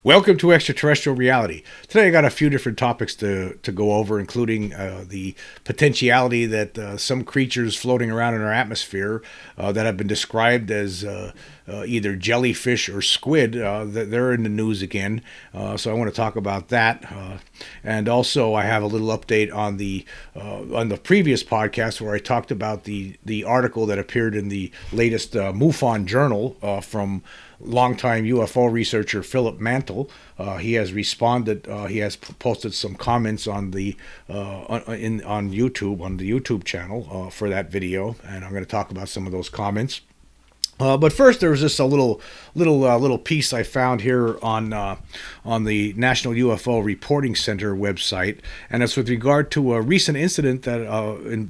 Welcome to Extraterrestrial Reality. Today I got a few different topics to go over, including the potentiality that some creatures floating around in our atmosphere that have been described as either jellyfish or squid, they're in the news again. So I want to talk about that. And also I have a little update on the previous podcast where I talked about the article that appeared in the latest MUFON journal from longtime UFO researcher Philip Mantle. He has responded. He has posted some comments on the on YouTube, on the YouTube channel for that video, and I'm going to talk about some of those comments. But first, there was just a little piece I found here on the National UFO Reporting Center website, and it's with regard to a recent incident that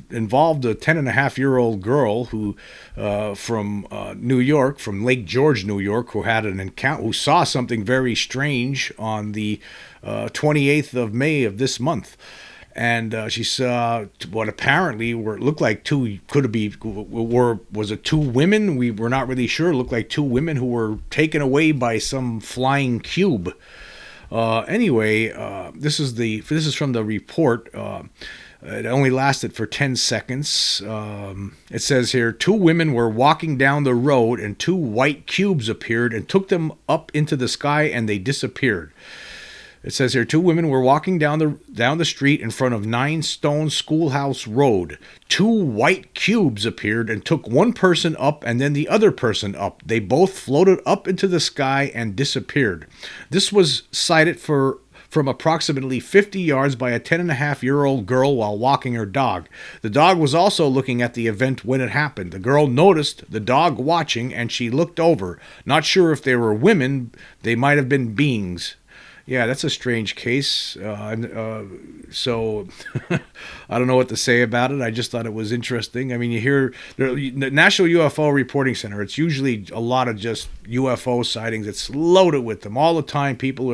involved a 10-and-a-half-year-old girl who from New York, from Lake George, New York, who had an encounter, who saw something very strange on the 28th of May of this month. And she saw what apparently looked like two, was it two women? We were not really sure. It looked like two women who were taken away by some flying cube. Anyway, this is from the report. It only lasted for 10 seconds. It says here, two women were walking down the road and two white cubes appeared and took them up into the sky and they disappeared. It says here, two women were walking down the street in front of 9 Stone Schoolhouse Road. Two white cubes appeared and took one person up and then the other person up. They both floated up into the sky and disappeared. This was sighted from approximately 50 yards by a 10-and-a-half-year-old girl while walking her dog. The dog was also looking at the event when it happened. The girl noticed the dog watching and she looked over. Not sure if they were women, they might have been beings. Yeah, that's a strange case. So I don't know what to say about it. I just thought it was interesting. I mean, you hear the National UFO Reporting Center. It's usually a lot of just UFO sightings. It's loaded with them all the time. People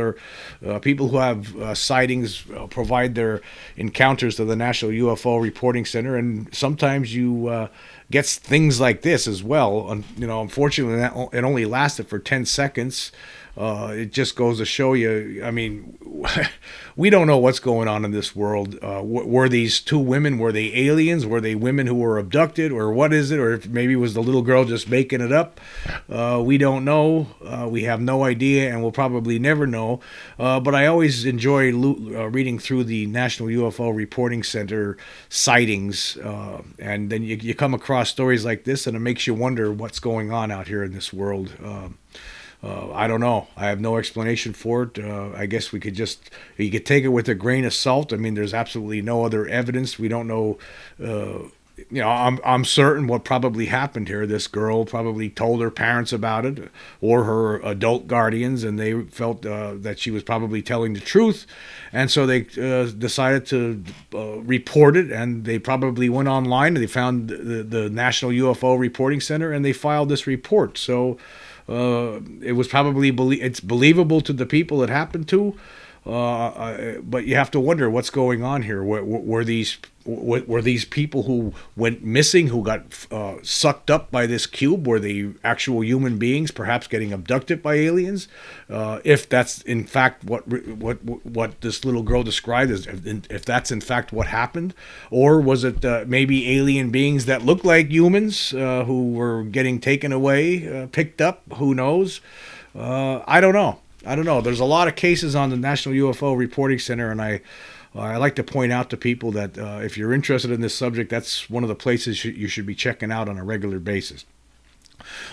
who have sightings provide their encounters to the National UFO Reporting Center, and sometimes you get things like this as well. Unfortunately, it only lasted for 10 seconds. It just goes to show you, I mean, we don't know what's going on in this world. Were these two women, were they aliens? Were they women who were abducted? Or what is it? Or if maybe it was the little girl just making it up? We don't know. We have no idea, and we'll probably never know. But I always enjoy reading through the National UFO Reporting Center sightings. And then you come across stories like this, and it makes you wonder what's going on out here in this world. I don't know. I have no explanation for it. I guess you could take it with a grain of salt. I mean, there's absolutely no other evidence. We don't know. I'm certain what probably happened here. This girl probably told her parents about it or her adult guardians, and they felt that she was probably telling the truth. And so they decided to report it, and they probably went online and they found the National UFO Reporting Center, and they filed this report. So it was probably it's believable to the people it happened to, but you have to wonder what's going on here. Were these people who went missing, who got sucked up by this cube? Were they actual human beings, perhaps getting abducted by aliens? If that's in fact what this little girl described as, if that's in fact what happened, or was it maybe alien beings that look like humans who were getting taken away, picked up? Who knows? I don't know. There's a lot of cases on the National UFO Reporting Center, and I like to point out to people that if you're interested in this subject, that's one of the places you should be checking out on a regular basis.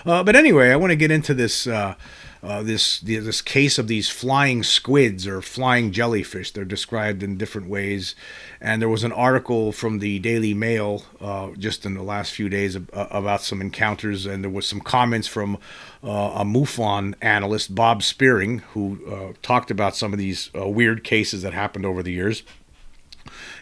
But anyway, I want to get into this this case of these flying squids or flying jellyfish. They're described in different ways, and there was an article from the Daily Mail just in the last few days about some encounters, and there was some comments from a MUFON analyst, Bob Spearing, who talked about some of these weird cases that happened over the years.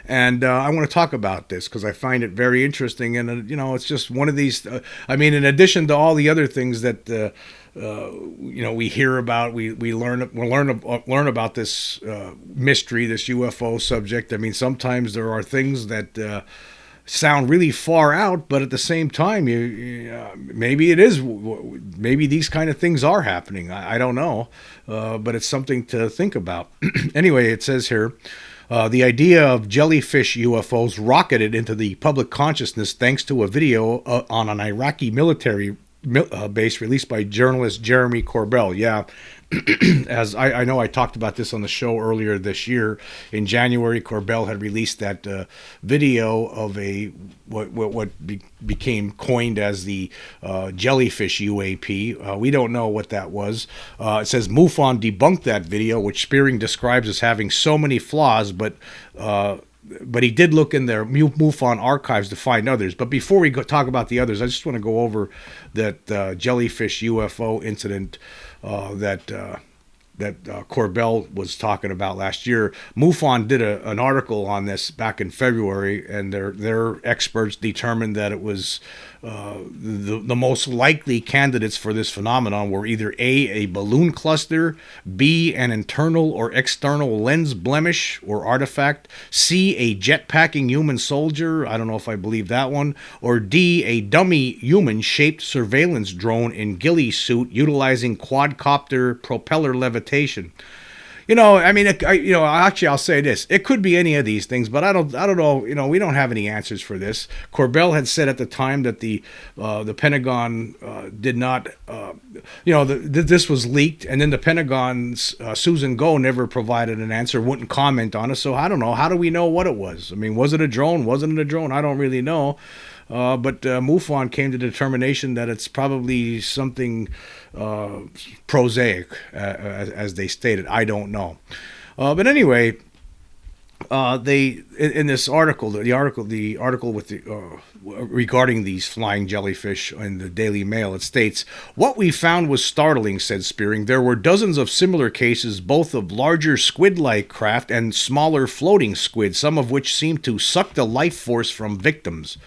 And I want to talk about this because I find it very interesting, and it's just one of these. I mean, in addition to all the other things that we hear about, we learn about this mystery, this UFO subject. I mean, sometimes there are things that sound really far out, but at the same time, maybe it is. Maybe these kind of things are happening. I don't know, but it's something to think about. Anyway, it says here. The idea of jellyfish UFOs rocketed into the public consciousness thanks to a video on an Iraqi military base released by journalist Jeremy Corbell. Yeah, as I know I talked about this on the show earlier this year. In January, Corbell had released that video of what became coined as the jellyfish UAP. We don't know what that was. It says MUFON debunked that video, which Spearing describes as having so many flaws, but he did look in their MUFON archives to find others. But before we talk about the others, I just want to go over that jellyfish UFO incident that Corbell was talking about last year. MUFON did an article on this back in February, and their experts determined that it was the most likely candidates for this phenomenon were either A, balloon cluster, B, an internal or external lens blemish or artifact, C, a jet-packing human soldier, I don't know if I believe that one, or D, a dummy human-shaped surveillance drone in ghillie suit utilizing quadcopter propeller levitation. I mean, actually, I'll say this. It could be any of these things, but I don't know. We don't have any answers for this. Corbell had said at the time that the Pentagon did not, this was leaked, and then the Pentagon's Susan Go never provided an answer, wouldn't comment on it. So I don't know. How do we know what it was? I mean, was it a drone? Wasn't it a drone? I don't really know. But MUFON came to the determination that it's probably something prosaic, as they stated. I don't know. But anyway, they in this article, the article with the regarding these flying jellyfish in the Daily Mail, it states, "What we found was startling," said Spearing. "There were dozens of similar cases, both of larger squid-like craft and smaller floating squid, some of which seemed to suck the life force from victims."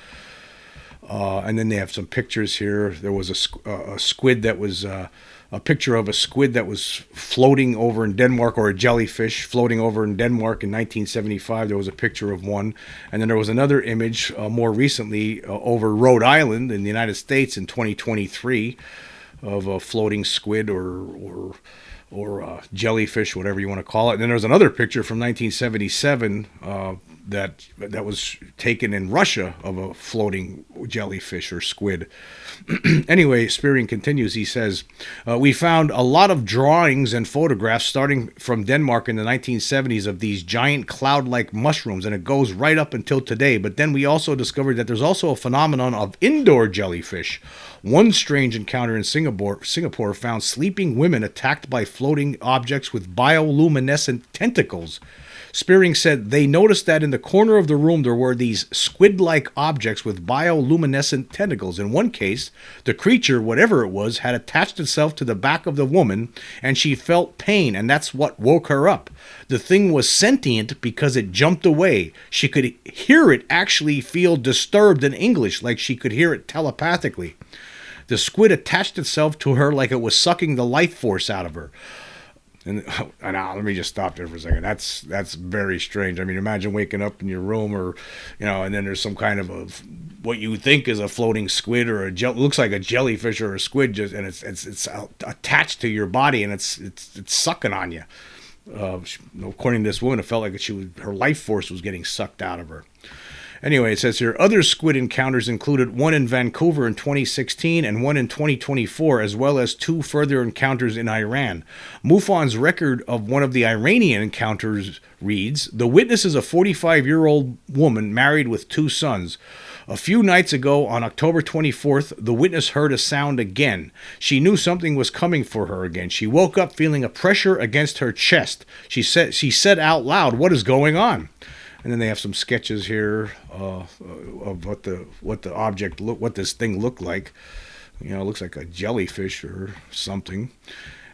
And then they have some pictures here. There was a squid that was a picture of a squid that was floating over in Denmark, or a jellyfish floating over in Denmark in 1975. There was a picture of one. And then there was another image more recently over Rhode Island in the United States in 2023 of a floating squid or jellyfish, whatever you want to call it. And then there was another picture from 1977 that was taken in Russia of a floating jellyfish or squid. Anyway, Spearing continues. He says, "We found a lot of drawings and photographs starting from Denmark in the 1970s of these giant cloud-like mushrooms, and it goes right up until today. But then we also discovered that there's also a phenomenon of indoor jellyfish. One strange encounter in Singapore found sleeping women attacked by floating objects with bioluminescent tentacles. Spearing said they noticed that in the corner of the room there were these squid-like objects with bioluminescent tentacles. In one case, the creature, whatever it was, had attached itself to the back of the woman, and she felt pain, and that's what woke her up. The thing was sentient because it jumped away. She could hear it actually feel disturbed in English, like she could hear it telepathically. The squid attached itself to her like it was sucking the life force out of her." And let me just stop there for a second. That's very strange. I mean, imagine waking up in your room, or and then there's some kind of what you think is a floating squid or looks like a jellyfish or a squid, and it's attached to your body, and it's sucking on you. According to this woman, it felt like her life force was getting sucked out of her. Anyway, it says here, other squid encounters included one in Vancouver in 2016 and one in 2024, as well as two further encounters in Iran. MUFON's record of one of the Iranian encounters reads, "The witness is a 45-year-old woman married with two sons. A few nights ago, on October 24th, the witness heard a sound again. She knew something was coming for her again. She woke up feeling a pressure against her chest. She said out loud, 'What is going on?'" And then they have some sketches here of what this thing looked like. It looks like a jellyfish or something.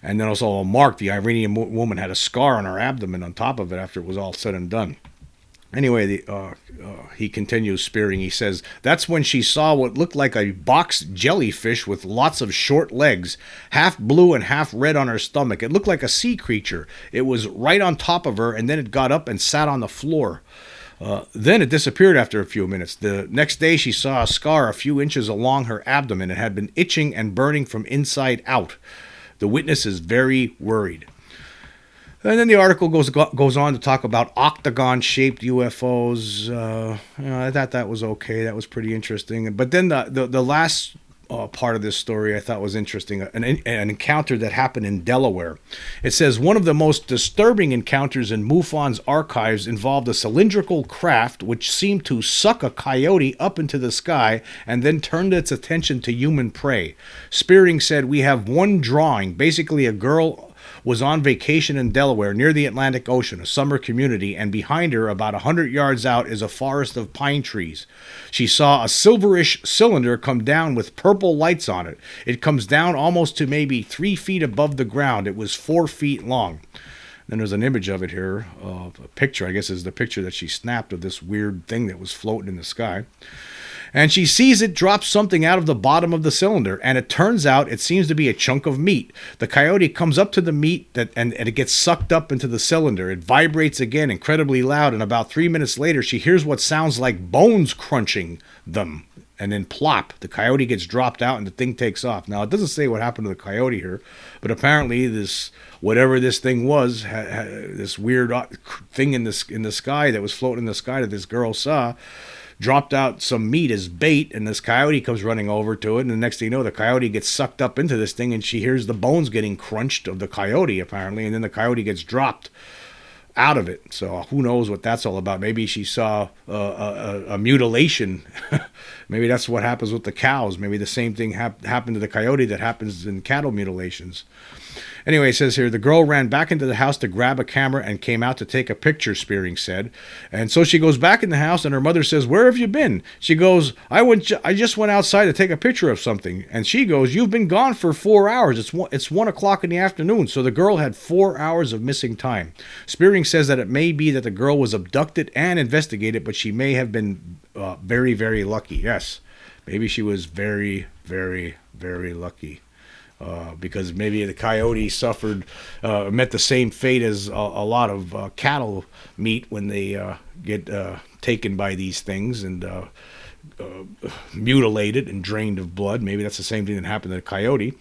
And then also a mark. The Iranian woman had a scar on her abdomen on top of it after it was all said and done. Anyway, he continues, Spearing. He says, "That's when she saw what looked like a box jellyfish with lots of short legs, half blue and half red on her stomach. It looked like a sea creature. It was right on top of her, and then it got up and sat on the floor." Then it disappeared after a few minutes. The next day, she saw a scar a few inches along her abdomen. It had been itching and burning from inside out. The witness is very worried. And then the article goes on to talk about octagon-shaped UFOs. I thought that was okay. That was pretty interesting. But then the last part of this story I thought was interesting. An encounter that happened in Delaware. It says one of the most disturbing encounters in MUFON's archives involved a cylindrical craft which seemed to suck a coyote up into the sky and then turned its attention to human prey. Spearing said, "We have one drawing. Basically, a girl was on vacation in Delaware near the Atlantic Ocean, a summer community, and behind her, about 100 yards out, is a forest of pine trees. She saw a silverish cylinder come down with purple lights on it. It comes down almost to maybe 3 feet above the ground. It was 4 feet long." Then there's an image of it here, a picture, I guess is the picture that she snapped of this weird thing that was floating in the sky. And she sees it drop something out of the bottom of the cylinder, and it turns out it seems to be a chunk of meat. The coyote comes up to the meat and it gets sucked up into the cylinder. It vibrates again, incredibly loud, and about 3 minutes later, she hears what sounds like bones crunching them. And then plop, the coyote gets dropped out and the thing takes off. Now, it doesn't say what happened to the coyote here, but apparently this, whatever this thing was, this weird thing in the sky that was floating in the sky that this girl saw, dropped out some meat as bait, and this coyote comes running over to it, and the next thing you know, the coyote gets sucked up into this thing, and she hears the bones getting crunched of the coyote, apparently, and then the coyote gets dropped out of it. So who knows what that's all about. Maybe she saw a mutilation. Maybe that's what happens with the cows. Maybe the same thing happened to the coyote that happens in cattle mutilations. Anyway, it says here, the girl ran back into the house to grab a camera and came out to take a picture, Spearing said. And so she goes back in the house, and her mother says, "Where have you been?" She goes, I just went outside to take a picture of something. And she goes, "You've been gone for 4 hours. It's 1 o'clock in the afternoon." So the girl had 4 hours of missing time. Spearing says that it may be that the girl was abducted and investigated, but she may have been very, very lucky. Yes, maybe she was very, very, very lucky. Because maybe the coyote met the same fate as a lot of cattle meet when they get taken by these things and mutilated and drained of blood. Maybe that's the same thing that happened to the coyote.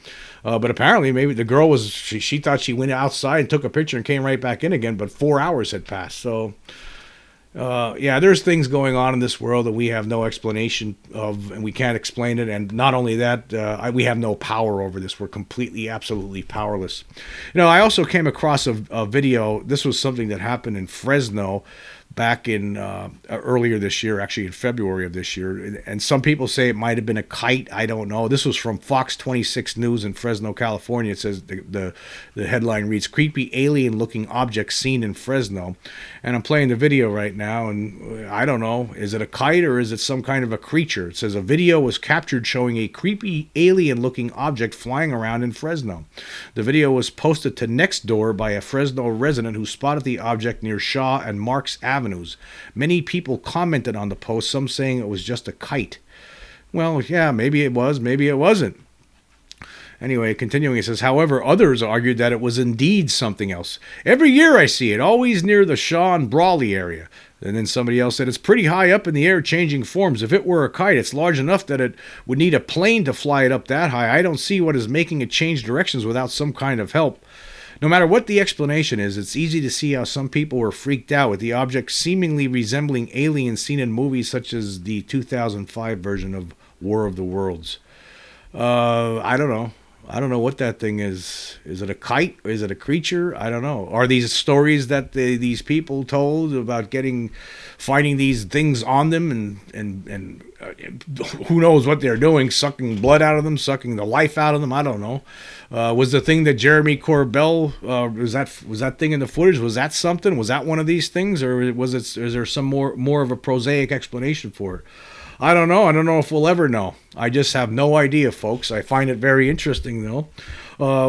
But apparently, maybe the girl she thought she went outside and took a picture and came right back in again, but 4 hours had passed. So yeah, there's things going on in this world that we have no explanation of, and we can't explain it. And not only that, we have no power over this. We're completely, absolutely powerless. I also came across a video. This was something that happened in Fresno back in earlier this year, actually in February of this year. And some people say it might have been a kite. I don't know. This was from Fox 26 News in Fresno, California. It says the headline reads, "Creepy alien-looking object seen in Fresno." And I'm playing the video right now, and I don't know. Is it a kite or is it some kind of a creature? It says a video was captured showing a creepy alien-looking object flying around in Fresno. The video was posted to Nextdoor by a Fresno resident who spotted the object near Shaw and Marks Avenues. Many people commented on the post, some saying it was just a kite. Well, yeah, maybe it was, maybe it wasn't. Anyway, continuing, it says, however, others argued that it was indeed something else. "Every year I see it, always near the Shaw and Brawley area." And then somebody else said, "It's pretty high up in the air, changing forms. If it were a kite, it's large enough that it would need a plane to fly it up that high. I don't see what is making it change directions without some kind of help." No matter what the explanation is, it's easy to see how some people were freaked out with the object seemingly resembling aliens seen in movies such as the 2005 version of War of the Worlds. I don't know. I don't know what that thing is. Is it a kite? Is it a creature? I don't know. Are these stories that these people told about finding these things on them and who knows what they're doing, sucking blood out of them, sucking the life out of them? I don't know. Was the thing that Jeremy Corbell was that thing in the footage? Was that something? Was that one of these things, or is there some more of a prosaic explanation for it? I don't know. I don't know if we'll ever know. I just have no idea, folks. I find it very interesting, though.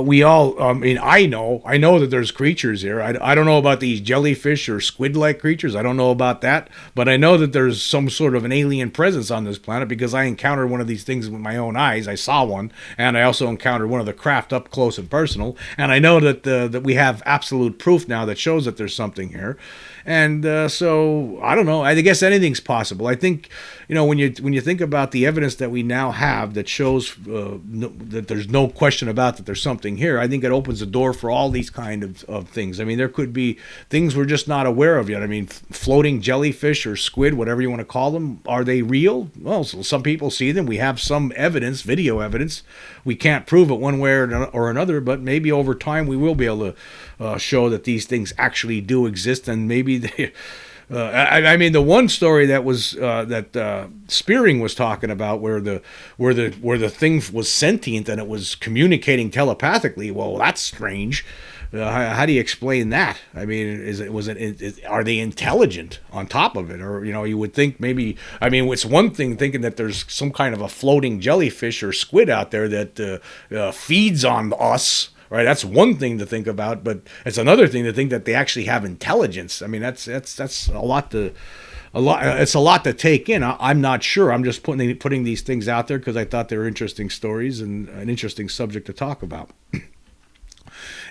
We all, I mean, I know that there's creatures here. I don't know about these jellyfish or squid-like creatures. I don't know about that, but I know that there's some sort of an alien presence on this planet because I encountered one of these things with my own eyes. I saw one, and I also encountered one of the craft up close and personal. And I know that we have absolute proof now that shows that there's something here. And so I don't know. I guess anything's possible. I think, when you think about the evidence that we now have that shows that there's no question about that there's something here, I think it opens the door for all these kind of things. I mean, there could be things we're just not aware of yet. I mean, floating jellyfish or squid, whatever you want to call them, are they real? Well, so some people see them. We have some evidence, video evidence. We can't prove it one way or another, but maybe over time we will be able to show that these things actually do exist, and maybe they. I mean, the one story that was that Spearing was talking about, where the thing was sentient and it was communicating telepathically. Well, that's strange. How do you explain that? I mean, are they intelligent on top of it? Or, you would think maybe, I mean, it's one thing thinking that there's some kind of a floating jellyfish or squid out there that feeds on us. Right, that's one thing to think about, but it's another thing to think that they actually have intelligence. I mean, that's a lot. It's a lot to take in. I'm not sure. I'm just putting these things out there because I thought they were interesting stories and an interesting subject to talk about.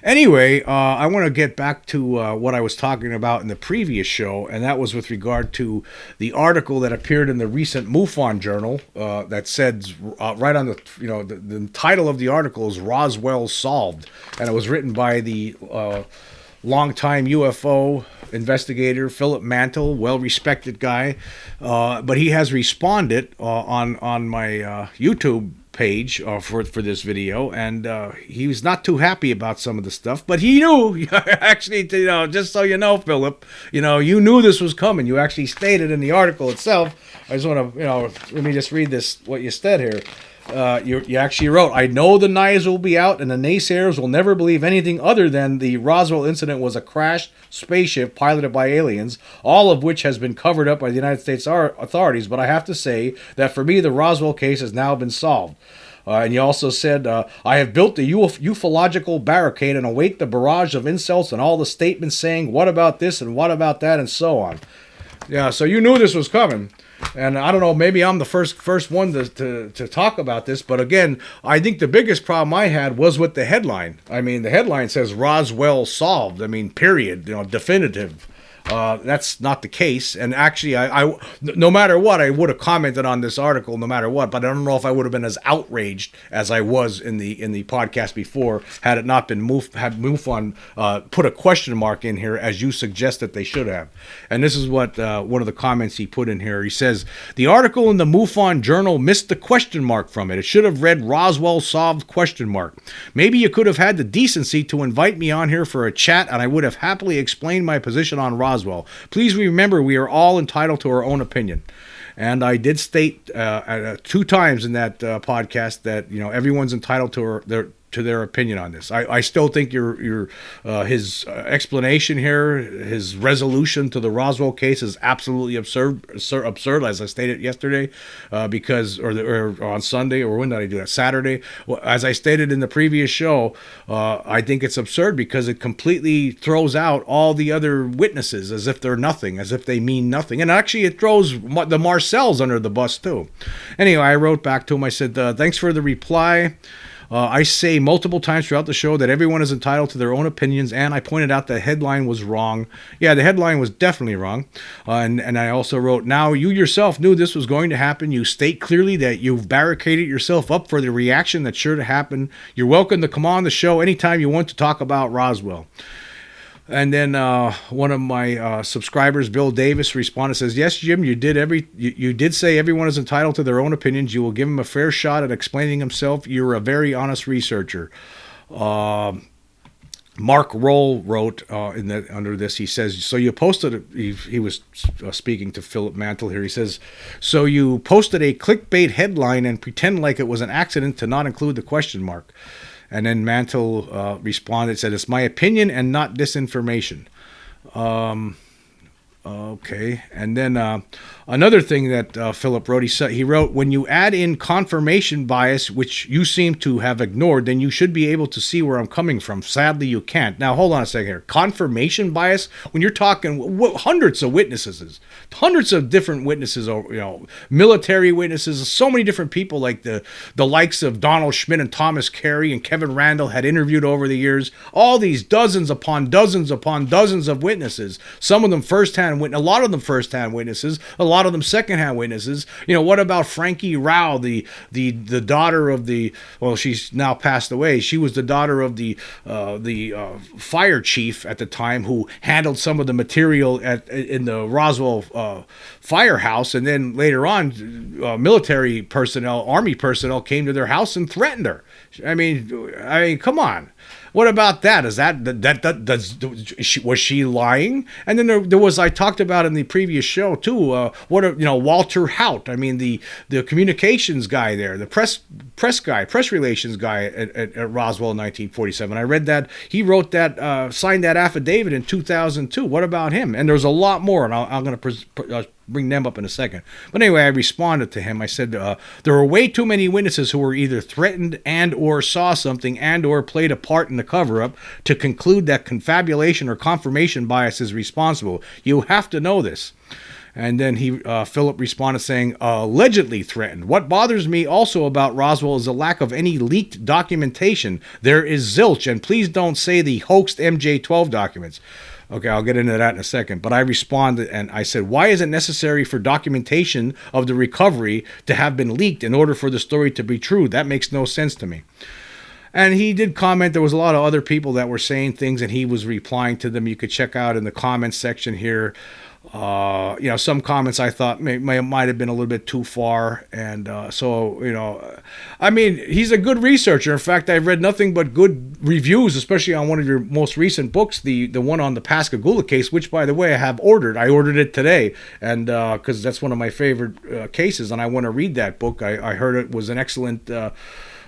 Anyway, I want to get back to what I was talking about in the previous show, and that was with regard to the article that appeared in the recent MUFON journal that said right on the title of the article is Roswell Solved, and it was written by the longtime UFO investigator Philip Mantle, well-respected guy, but he has responded on my YouTube page for this video, and he was not too happy about some of the stuff, but he knew actually, just so you know, Philip, you knew this was coming. You actually stated in the article itself. I just want to, let me just read this, what you said here. You actually wrote, I know the knives will be out and the naysayers will never believe anything other than the Roswell incident was a crashed spaceship piloted by aliens, all of which has been covered up by the United States authorities. But I have to say that for me, the Roswell case has now been solved. And you also said, I have built the ufological barricade and await the barrage of insults and all the statements saying, what about this and what about that and so on. Yeah, so you knew this was coming. And I don't know, maybe I'm the first one to talk about this, but again, I think the biggest problem I had was with the headline. I mean, the headline says Roswell solved. I mean, period, definitive. That's not the case. And actually, I no matter what, I would have commented on this article no matter what, but I don't know if I would have been as outraged as I was in the podcast before, had it not been MUFON put a question mark in here as you suggested they should have. And this is what one of the comments he put in here. He says, the article in the MUFON journal missed the question mark from it. It should have read Roswell solved question mark. Maybe you could have had the decency to invite me on here for a chat and I would have happily explained my position on Roswell. Please remember, we are all entitled to our own opinion. And I did state 2 times in that podcast that everyone's entitled to their opinion on this. I still think his explanation here, his resolution to the Roswell case is absolutely absurd, as I stated yesterday, or on Sunday, or when did I do that? Saturday. Well, as I stated in the previous show, I think it's absurd because it completely throws out all the other witnesses as if they're nothing, as if they mean nothing. And actually, it throws the Marcells under the bus too. Anyway, I wrote back to him. I said, thanks for the reply. I say multiple times throughout the show that everyone is entitled to their own opinions, and I pointed out the headline was wrong. Yeah, the headline was definitely wrong. And I also wrote, now you yourself knew this was going to happen. You state clearly that you've barricaded yourself up for the reaction that's sure to happen. You're welcome to come on the show anytime you want to talk about Roswell. And then one of my subscribers, Bill Davis, responded, says, yes, Jim, you did say everyone is entitled to their own opinions. You will give him a fair shot at explaining himself. You're a very honest researcher. Mark Roll wrote under this, he says, so you posted, he was speaking to Philip Mantle here, he says, so you posted a clickbait headline and pretend like it was an accident to not include the question mark. And then Mantle responded, said, it's my opinion and not disinformation. Okay. And then Another thing that Philip wrote, he wrote, when you add in confirmation bias, which you seem to have ignored, then you should be able to see where I'm coming from. Sadly, you can't. Now, hold on a second here. Confirmation bias? When you're talking hundreds of witnesses, hundreds of different witnesses, military witnesses, so many different people like the likes of Donald Schmidt and Thomas Carey and Kevin Randall had interviewed over the years. All these dozens upon dozens upon dozens of witnesses. Some of them first-hand witnesses, a lot of them first-hand witnesses, a lot of them second-hand witnesses. What about Frankie Rao, the daughter of she's now passed away. She was the daughter of the fire chief at the time who handled some of the material in the Roswell firehouse, and then later on, military personnel, army personnel came to their house and threatened her. I mean, come on. What about that? Was she lying? And then there was, I talked about in the previous show too. Walter Haut. I mean, the communications guy there, the press relations guy at Roswell in 1947. I read that he wrote that, signed that affidavit in 2002. What about him? And there's a lot more, and I'm going to bring them up in a second. But anyway, I responded to him. I said, there were way too many witnesses who were either threatened and or saw something and or played a part in the cover-up to conclude that confabulation or confirmation bias is responsible. You have to know this. And then Philip responded saying, allegedly threatened. What bothers me also about Roswell is the lack of any leaked documentation. There is zilch, and please don't say the hoaxed MJ-12 documents. Okay, I'll get into that in a second. But I responded and I said, why is it necessary for documentation of the recovery to have been leaked in order for the story to be true? That makes no sense to me. And he did comment. There was a lot of other people that were saying things, and he was replying to them. You could check out in the comments section here. Some comments I thought might have been a little bit too far. And I mean, he's a good researcher. In fact, I've read nothing but good reviews, especially on one of your most recent books, the one on the Pascagoula case, which, by the way, I have ordered. I ordered it today, and because that's one of my favorite cases, and I want to read that book. I heard it was an excellent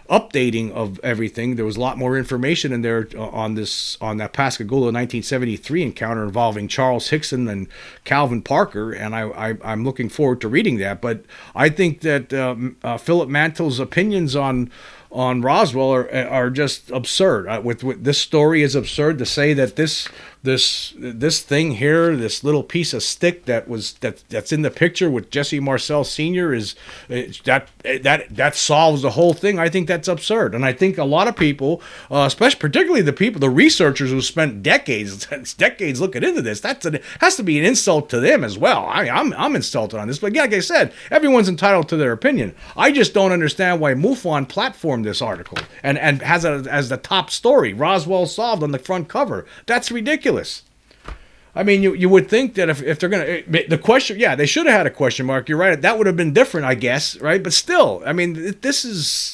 updating of everything. There was a lot more information in there on that Pascagoula 1973 encounter involving Charles Hickson and Calvin Parker, and I'm looking forward to reading that. But I think that Philip Mantle's opinions on Roswell are just absurd. With this story is absurd. To say that this thing here, this little piece of stick that's in the picture with Jesse Marcel Sr. that solves the whole thing. I think that's absurd, and I think a lot of people, particularly the researchers who spent decades looking into this, has to be an insult to them as well. I'm insulted on this, but like I said, everyone's entitled to their opinion. I just don't understand why MUFON platformed this article and has it as the top story, Roswell solved, on the front cover. That's ridiculous. I mean, you would think that if they're going to... The question... Yeah, they should have had a question mark. You're right. That would have been different, I guess, right? But still, I mean, this is...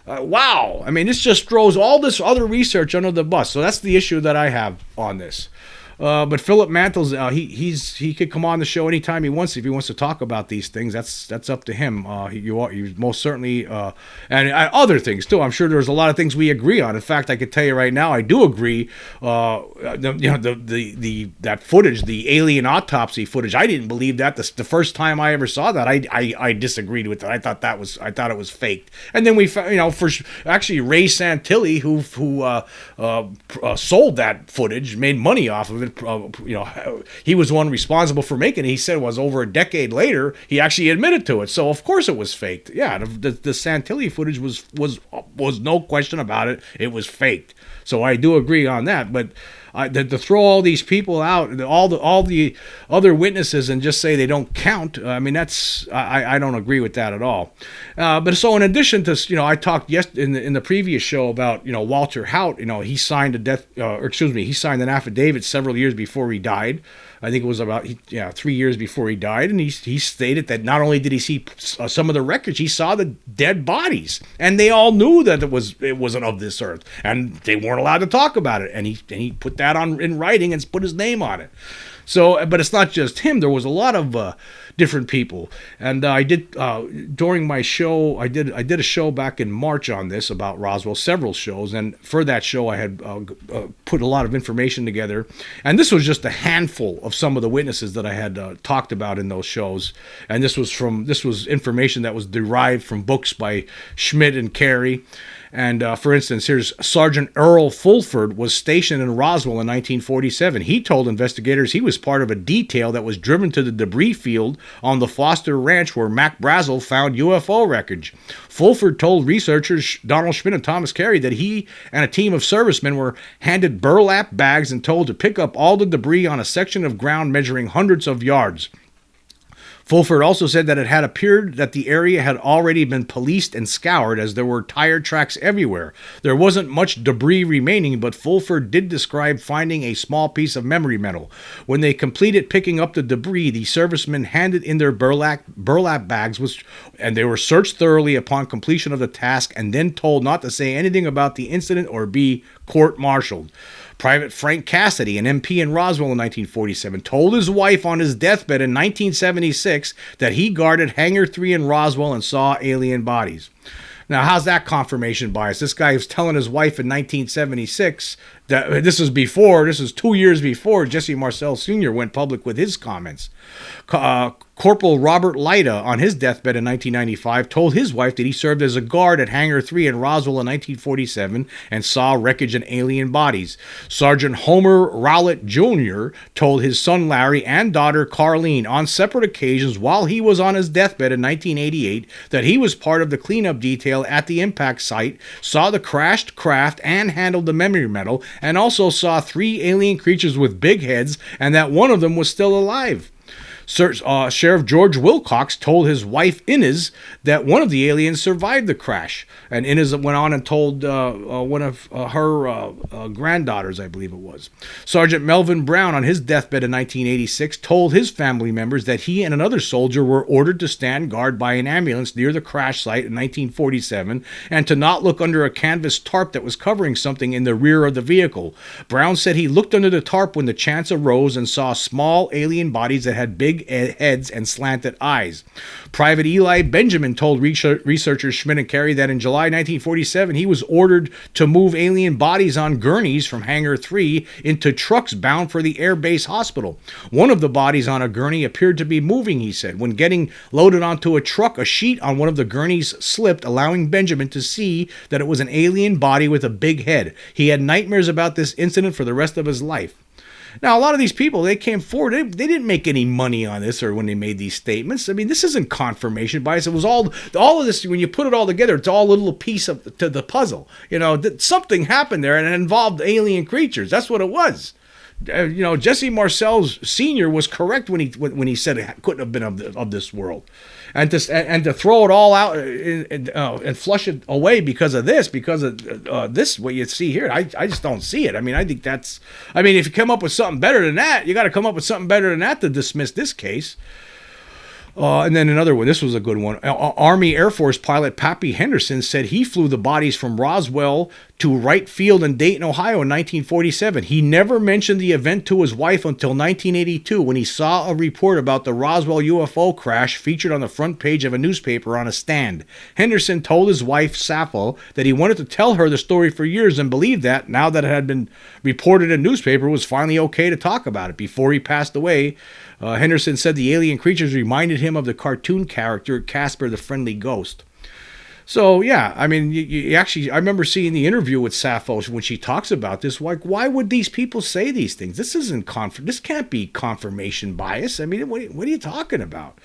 wow. I mean, this just throws all this other research under the bus. So that's the issue that I have on this. But Philip Mantle's he could come on the show anytime he wants. If he wants to talk about these things, that's up to him. He most certainly and other things too. I'm sure there's a lot of things we agree on. In fact, I could tell you right now, I do agree. That footage, the alien autopsy footage, I didn't believe that the first time I ever saw that. I disagreed with it. I thought it was faked. And then we actually Ray Santilli, who sold that footage, made money off of it. He was the one responsible for making it. He said it was over a decade later. He actually admitted to it. So of course it was faked. Yeah, the Santilli footage was no question about it. It was faked. So I do agree on that. But to throw all these people out, all the other witnesses, and just say they don't count, I mean, I don't agree with that at all. But so in addition to, I talked in the previous show about, Walter Haut. He signed he signed an affidavit several years before he died. I think it was about 3 years before he died, and he stated that not only did he see some of the wreckage, he saw the dead bodies, and they all knew that it wasn't of this earth, and they weren't allowed to talk about it. And he put that in writing and put his name on it. So, but it's not just him. There was a lot of different people, and I did during my show. I did a show back in March on this about Roswell, several shows, and for that show I had put a lot of information together, and this was just a handful of some of the witnesses that I had talked about in those shows, and this was information that was derived from books by Schmidt and Carey. And for instance, here's Sergeant Earl Fulford was stationed in Roswell in 1947. He told investigators he was part of a detail that was driven to the debris field on the Foster Ranch where Mac Brazel found UFO wreckage. Fulford told researchers Donald Schmidt and Thomas Carey that he and a team of servicemen were handed burlap bags and told to pick up all the debris on a section of ground measuring hundreds of yards. Fulford also said that it had appeared that the area had already been policed and scoured as there were tire tracks everywhere. There wasn't much debris remaining, but Fulford did describe finding a small piece of memory metal. When they completed picking up the debris, the servicemen handed in their burlap bags, and they were searched thoroughly upon completion of the task and then told not to say anything about the incident or be court-martialed. Private Frank Cassidy, an MP in Roswell in 1947, told his wife on his deathbed in 1976 that he guarded Hangar 3 in Roswell and saw alien bodies. Now, how's that confirmation bias? This guy was telling his wife in 1976 that this is 2 years before Jesse Marcel Sr. went public with his comments. Corporal Robert Lyda, on his deathbed in 1995, told his wife that he served as a guard at Hangar 3 in Roswell in 1947 and saw wreckage and alien bodies. Sergeant Homer Rowlett Jr. told his son Larry and daughter Carlene on separate occasions while he was on his deathbed in 1988 that he was part of the cleanup detail at the impact site, saw the crashed craft and handled the memory metal, and also saw 3 alien creatures with big heads and that one of them was still alive. Sheriff George Wilcox told his wife Inez that one of the aliens survived the crash, and Inez went on and told one of her granddaughters, I believe it was. Sergeant Melvin Brown, on his deathbed in 1986, told his family members that he and another soldier were ordered to stand guard by an ambulance near the crash site in 1947 and to not look under a canvas tarp that was covering something in the rear of the vehicle. Brown said he looked under the tarp when the chance arose and saw small alien bodies that had big heads and slanted eyes. Private Eli Benjamin told researchers Schmidt and Carey that in July 1947 he was ordered to move alien bodies on gurneys from Hangar 3 into trucks bound for the Air Base Hospital. One of the bodies on a gurney appeared to be moving, he said. When getting loaded onto a truck, a sheet on one of the gurneys slipped, allowing Benjamin to see that it was an alien body with a big head. He had nightmares about this incident for the rest of his life. Now, a lot of these people, they came forward, they didn't make any money on this or when they made these statements. I mean, this isn't confirmation bias. It was all of this, when you put it all together, it's all a little piece to the puzzle. You know, something happened there and it involved alien creatures. That's what it was. Jesse Marcel Sr. was correct when he said it couldn't have been of this world. And to throw it all out and flush it away because of this, what you see here, I just don't see it. I mean, if you come up with something better than that, you got to come up with something better than that to dismiss this case. And then another one, this was a good one. Army Air Force pilot Pappy Henderson said he flew the bodies from Roswell to Wright Field in Dayton, Ohio in 1947. He never mentioned the event to his wife until 1982 when he saw a report about the Roswell UFO crash featured on the front page of a newspaper on a stand. Henderson told his wife, Sappho, that he wanted to tell her the story for years and believed that, now that it had been reported in a newspaper, it was finally okay to talk about it. Before he passed away, Henderson said the alien creatures reminded him of the cartoon character Casper the Friendly Ghost. So, yeah, I mean, you actually, I remember seeing the interview with Sappho when she talks about this. Like, why would these people say these things? This this can't be confirmation bias. I mean, what are you talking about?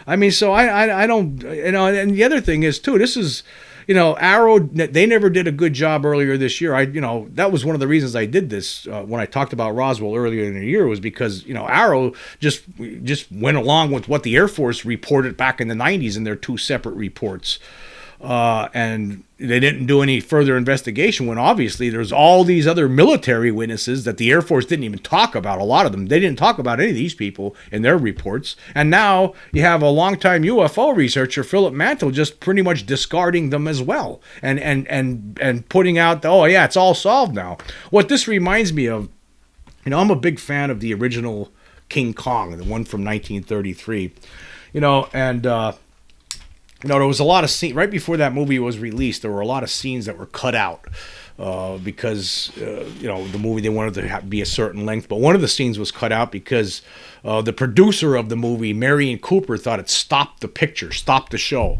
I mean, so I don't, and the other thing is, too, this is, Arrow, they never did a good job earlier this year. That was one of the reasons I did this when I talked about Roswell earlier in the year, was because, Arrow just went along with what the Air Force reported back in the 90s in their 2 separate reports. And they didn't do any further investigation when obviously there's all these other military witnesses that the Air Force didn't even talk about. A lot of them, they didn't talk about any of these people in their reports. And now you have a longtime UFO researcher, Philip Mantle, just pretty much discarding them as well. And putting out, oh yeah, it's all solved now. What this reminds me of I'm a big fan of the original King Kong, the one from 1933. And there was a lot of scenes right before that movie was released. There were a lot of scenes that were cut out because the movie, they wanted to be a certain length. But one of the scenes was cut out because the producer of the movie, Marion Cooper, thought it stopped the picture, stopped the show.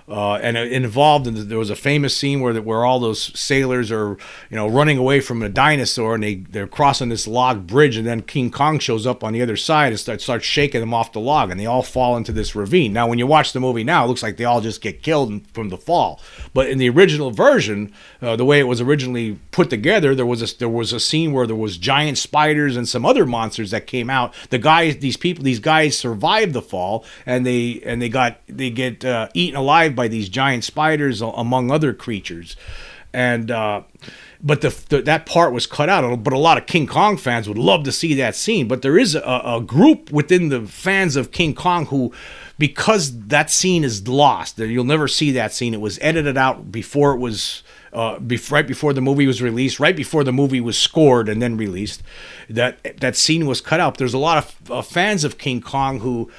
And it involved, and there was a famous scene where all those sailors are, running away from a dinosaur, and they're crossing this log bridge, and then King Kong shows up on the other side and starts shaking them off the log, and they all fall into this ravine. Now, when you watch the movie now, it looks like they all just get killed from the fall. But in the original version, the way it was originally put together, there was a scene where there was giant spiders and some other monsters that came out. These guys survived the fall, and they get eaten alive by these giant spiders, among other creatures. And but that part was cut out. But a lot of King Kong fans would love to see that scene. But there is a group within the fans of King Kong who, because that scene is lost, you'll never see that scene. It was edited out before it was right before the movie was released, right before the movie was scored and then released. That scene was cut out. There's a lot of fans of King Kong who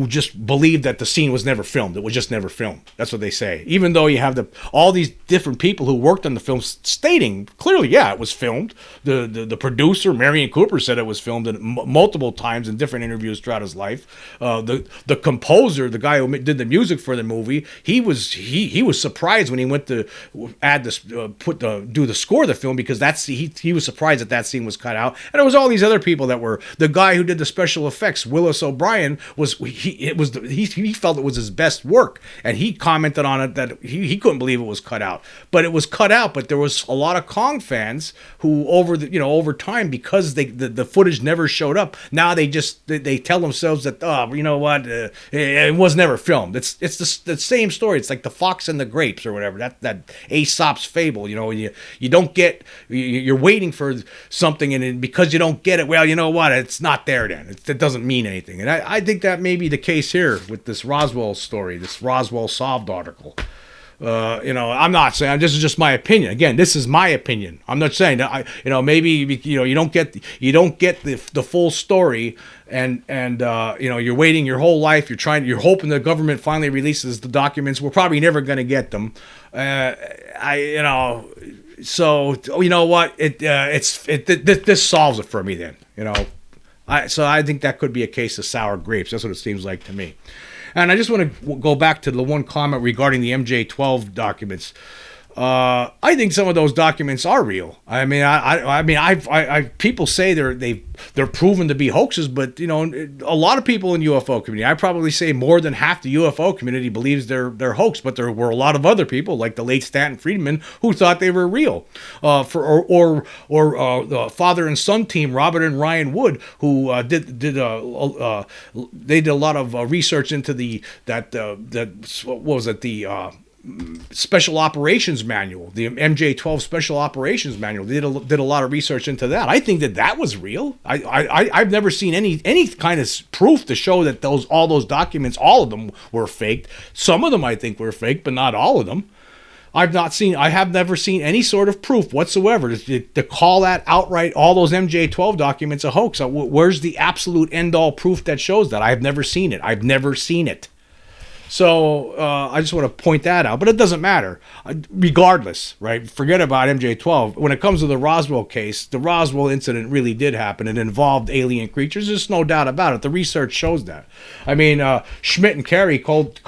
just believe that the scene was never filmed. It was just never filmed. That's what they say. Even though you have all these different people who worked on the film stating clearly, yeah, it was filmed. The producer, Marion Cooper, said it was filmed multiple times in different interviews throughout his life. The composer, the guy who did the music for the movie, he was surprised when he went to do the score of the film, because he was surprised that scene was cut out. And it was all these other people that were, the guy who did the special effects, Willis O'Brien, he felt it was his best work, and he commented on it that he couldn't believe it was cut out. But it was cut out. But there was a lot of Kong fans who over time, because the footage never showed up, now they tell themselves that it was never filmed. It's the same story. It's like the fox and the grapes or whatever, that Aesop's fable. You don't get, you're waiting for something, and because you don't get it, well, you know what, it's not there then. It doesn't mean anything. And I think that may be the case here with this Roswell story, this Roswell Solved article. I'm not saying, this is just my opinion. Again, this is my opinion. I'm not saying that maybe you don't get the full story, and you're waiting your whole life. You're hoping the government finally releases the documents. We're probably never going to get them. So you know what? This solves it for me then. So I think that could be a case of sour grapes. That's what it seems like to me. And I just want to go back to the one comment regarding the MJ-12 documents. I think some of those documents are real. I mean, people say they're proven to be hoaxes, but a lot of people in UFO community, I probably say more than half the UFO community believes they're hoax. But there were a lot of other people, like the late Stanton Friedman, who thought they were real. The father and son team, Robert and Ryan Wood, who did a lot of research into the Special Operations Manual, the MJ-12 Special Operations Manual. They did a lot of research into that. I think that was real. I've never seen any kind of proof to show that all those documents, all of them, were faked. Some of them I think were fake, but not all of them. I have never seen any sort of proof whatsoever to call that outright, all those MJ-12 documents, a hoax. Where's the absolute end-all proof that shows that? I've never seen it. I've never seen it. So I just want to point that out, but it doesn't matter. Regardless, right? Forget about MJ-12. When it comes to the Roswell case, the Roswell incident really did happen. It involved alien creatures. There's no doubt about it. The research shows that. I mean, Schmidt and Carey called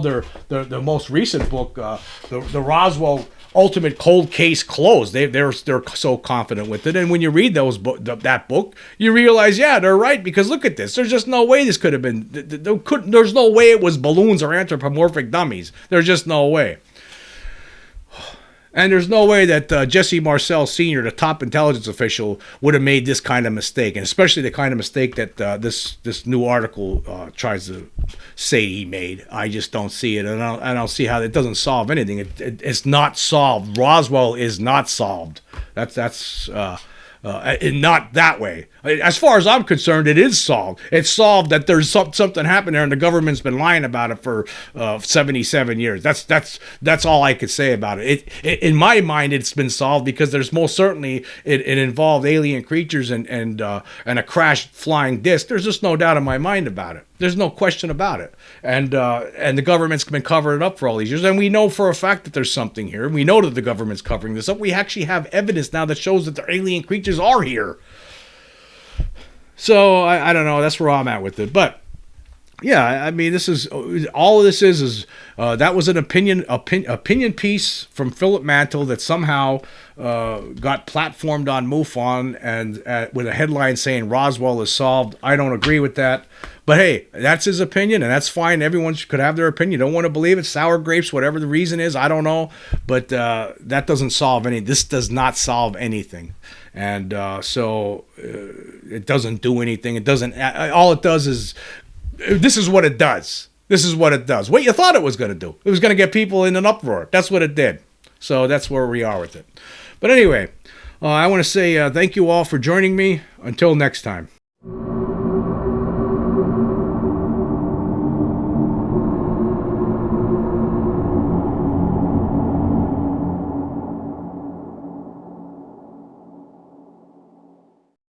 their most recent book the Roswell Ultimate Cold Case Closed. They're so confident with it, and when you read that book, you realize, yeah, they're right, because look at this. There's just no way this could have been. There's no way it was balloons or anthropomorphic dummies. There's just no way. And there's no way that Jesse Marcel Sr., the top intelligence official, would have made this kind of mistake, and especially the kind of mistake that this new article tries to say he made. I just don't see it, and I don't see how it doesn't solve anything. It's not solved. Roswell is not solved. That's And not that way. As far as I'm concerned, it is solved. It's solved that there's something happened there, and the government's been lying about it for 77 years. That's all I could say about it. In my mind, it's been solved because there's most certainly it involved alien creatures and a crashed flying disc. There's just no doubt in my mind about it. There's no question about it. And the government's been covering it up for all these years. And we know for a fact that there's something here. We know that the government's covering this up. We actually have evidence now that shows that the alien creatures are here. So I don't know. That's where I'm at with it. But yeah, I mean, this is all of this is that was an opinion piece from Philip Mantle that somehow got platformed on MUFON and with a headline saying Roswell is solved. I don't agree with that. But hey, that's his opinion, and that's fine. Everyone could have their opinion. Don't want to believe it, sour grapes, whatever the reason is, I don't know. But that doesn't solve any. This does not solve anything, and so it doesn't do anything. It doesn't. All it does is, this is what it does. This is what it does. What you thought it was going to do. It was going to get people in an uproar. That's what it did. So that's where we are with it. But anyway, I want to say thank you all for joining me. Until next time.